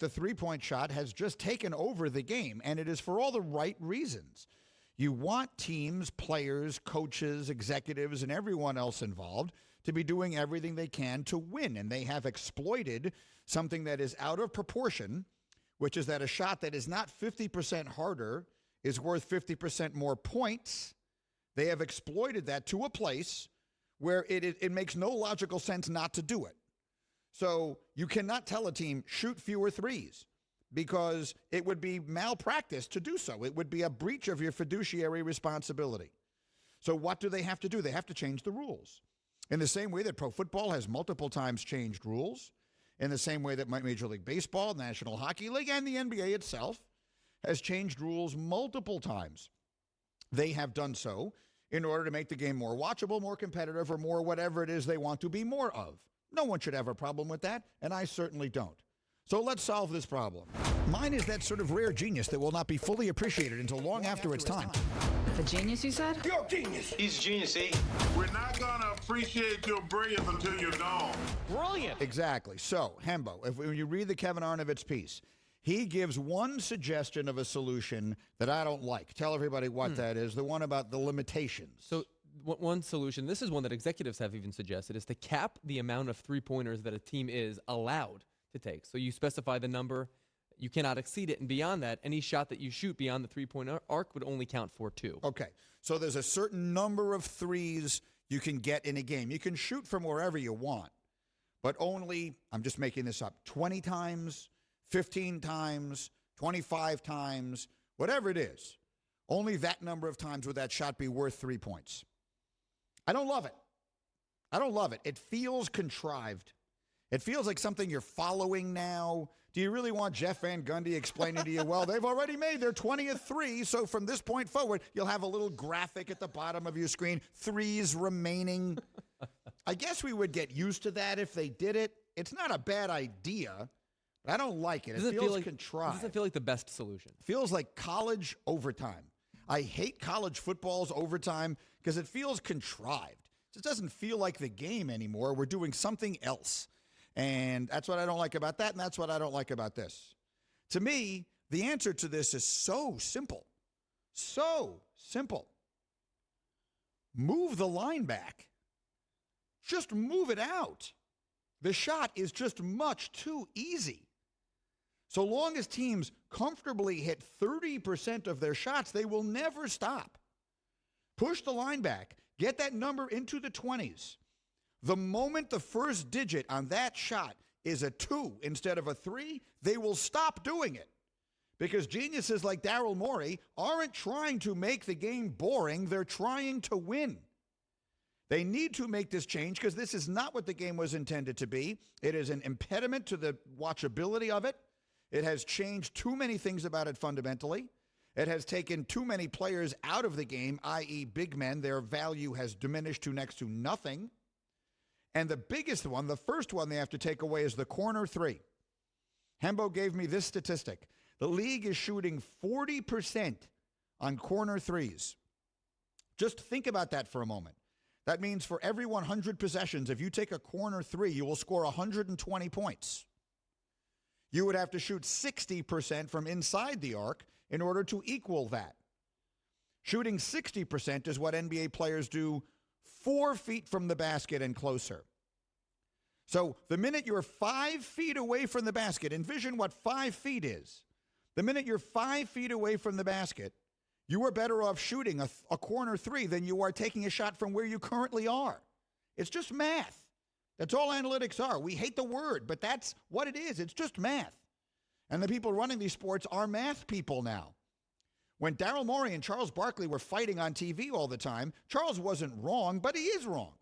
the three-point shot has just taken over the game, and it is for all the right reasons. You want teams, players, coaches, executives, and everyone else involved to be doing everything they can to win, and they have exploited something that is out of proportion, which is that a shot that is not 50% harder is worth 50% more points. They have exploited that to a place where it makes no logical sense not to do it. So you cannot tell a team, shoot fewer threes, because it would be malpractice to do so. It would be a breach of your fiduciary responsibility. So what do they have to do? They have to change the rules. In the same way that pro football has multiple times changed rules, in the same way that Major League Baseball, National Hockey League, and the NBA itself has changed rules multiple times. They have done so in order to make the game more watchable, more competitive, or more whatever it is they want to be more of. No one should have a problem with that, and I certainly don't. So let's solve this problem. Mine is that sort of rare genius that will not be fully appreciated until long after its time. A genius, you said? You're a genius. He's a genius, eh? We're not going to appreciate your brilliance until you're gone. Brilliant. Exactly. So, Hembo, when you read the Kevin Arnovitz piece, he gives one suggestion of a solution that I don't like. Tell everybody what that is, the one about the limitations. So one solution, this is one that executives have even suggested, is to cap the amount of three-pointers that a team is allowed to take. So you specify the number, you cannot exceed it, and beyond that, any shot that you shoot beyond the three-point arc would only count for two. Okay, so there's a certain number of threes you can get in a game. You can shoot from wherever you want, but only, I'm just making this up, 20 times, 15 times, 25 times, whatever it is. Only that number of times would that shot be worth 3 points. I don't love it. I don't love it. It feels contrived. It feels like something you're following now. Do you really want Jeff Van Gundy explaining to you, well, they've already made their 20th three, so from this point forward, you'll have a little graphic at the bottom of your screen, threes remaining. I guess we would get used to that if they did it. It's not a bad idea, but I don't like it. It feels contrived. It doesn't feel like the best solution. Feels like college overtime. I hate college football's overtime because it feels contrived. It just doesn't feel like the game anymore. We're doing something else. And that's what I don't like about that, and that's what I don't like about this. To me, the answer to this is so simple. So simple. Move the line back. Just move it out. The shot is just much too easy. So long as teams comfortably hit 30% of their shots, they will never stop. Push the line back. Get that number into the 20s. The moment the first digit on that shot is a 2 instead of a 3, they will stop doing it. Because geniuses like Daryl Morey aren't trying to make the game boring. They're trying to win. They need to make this change because this is not what the game was intended to be. It is an impediment to the watchability of it. It has changed too many things about it fundamentally. It has taken too many players out of the game, i.e. big men. Their value has diminished to next to nothing. And the biggest one, the first one they have to take away is the corner three. Hembo gave me this statistic. The league is shooting 40% on corner threes. Just think about that for a moment. That means for every 100 possessions, if you take a corner three, you will score 120 points. You would have to shoot 60% from inside the arc in order to equal that. Shooting 60% is what NBA players do 4 feet from the basket and closer. So the minute you're 5 feet away from the basket, envision what 5 feet is. The minute you're 5 feet away from the basket, you are better off shooting a corner three than you are taking a shot from where you currently are. It's just math. That's all analytics are. We hate the word, but that's what it is. It's just math. And the people running these sports are math people now. When Daryl Morey and Charles Barkley were fighting on TV all the time, Charles wasn't wrong, but he is wrong.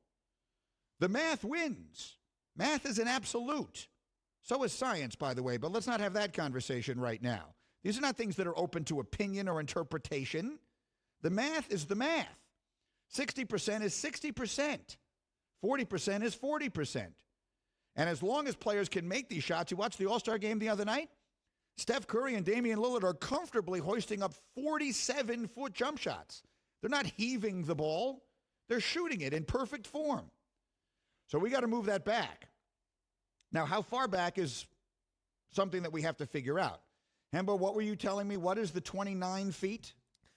The math wins. Math is an absolute. So is science, by the way, but let's not have that conversation right now. These are not things that are open to opinion or interpretation. The math is the math. 60% is 60%. 40% is 40%. And as long as players can make these shots, you watched the All-Star game the other night? Steph Curry and Damian Lillard are comfortably hoisting up 47-foot jump shots. They're not heaving the ball. They're shooting it in perfect form. So we got to move that back. Now, how far back is something that we have to figure out. Hembo, what were you telling me? What is the 29 feet?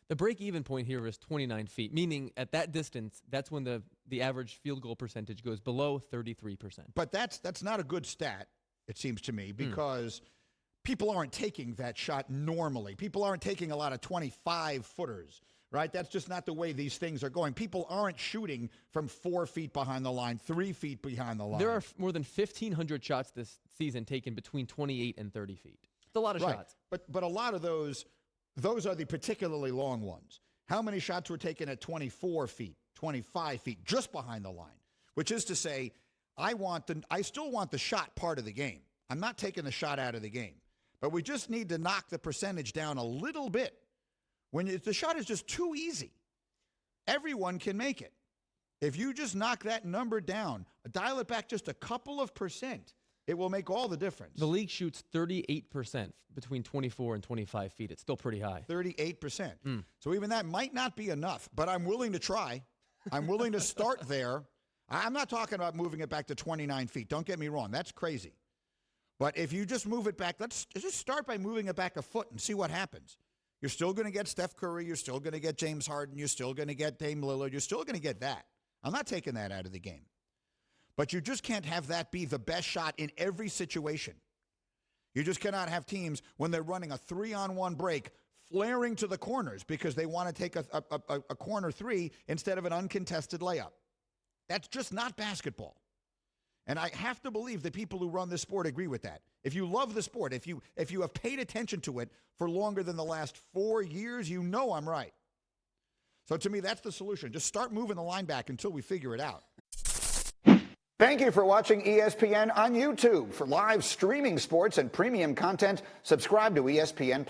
The break-even point here is 29 feet, meaning at that distance, that's when the average field goal percentage goes below 33%. But that's not a good stat, it seems to me, because people aren't taking that shot normally. People aren't taking a lot of 25-footers, right? That's just not the way these things are going. People aren't shooting from 4 feet behind the line, 3 feet behind the line. There are more than 1,500 shots this season taken between 28 and 30 feet. It's a lot of shots. But a lot of those are the particularly long ones. How many shots were taken at 24 feet, 25 feet, just behind the line? Which is to say, I still want the shot part of the game. I'm not taking the shot out of the game. But we just need to knock the percentage down a little bit. When the shot is just too easy, everyone can make it. If you just knock that number down, dial it back just a couple of percent, it will make all the difference. The league shoots 38% between 24 and 25 feet. It's still pretty high. 38%. So even that might not be enough, but I'm willing to try. I'm willing to start there. I'm not talking about moving it back to 29 feet. Don't get me wrong. That's crazy. But if you just move it back, let's just start by moving it back a foot and see what happens. You're still going to get Steph Curry. You're still going to get James Harden. You're still going to get Dame Lillard. You're still going to get that. I'm not taking that out of the game. But you just can't have that be the best shot in every situation. You just cannot have teams, when they're running a 3-on-1 break, flaring to the corners because they want to take a corner three instead of an uncontested layup. That's just not basketball. And I have to believe the people who run this sport agree with that. If you love the sport, if you have paid attention to it for longer than the last 4 years, you know I'm right. So to me, that's the solution. Just start moving the line back until we figure it out. Thank you for watching ESPN on YouTube. For live streaming sports and premium content, subscribe to ESPN+.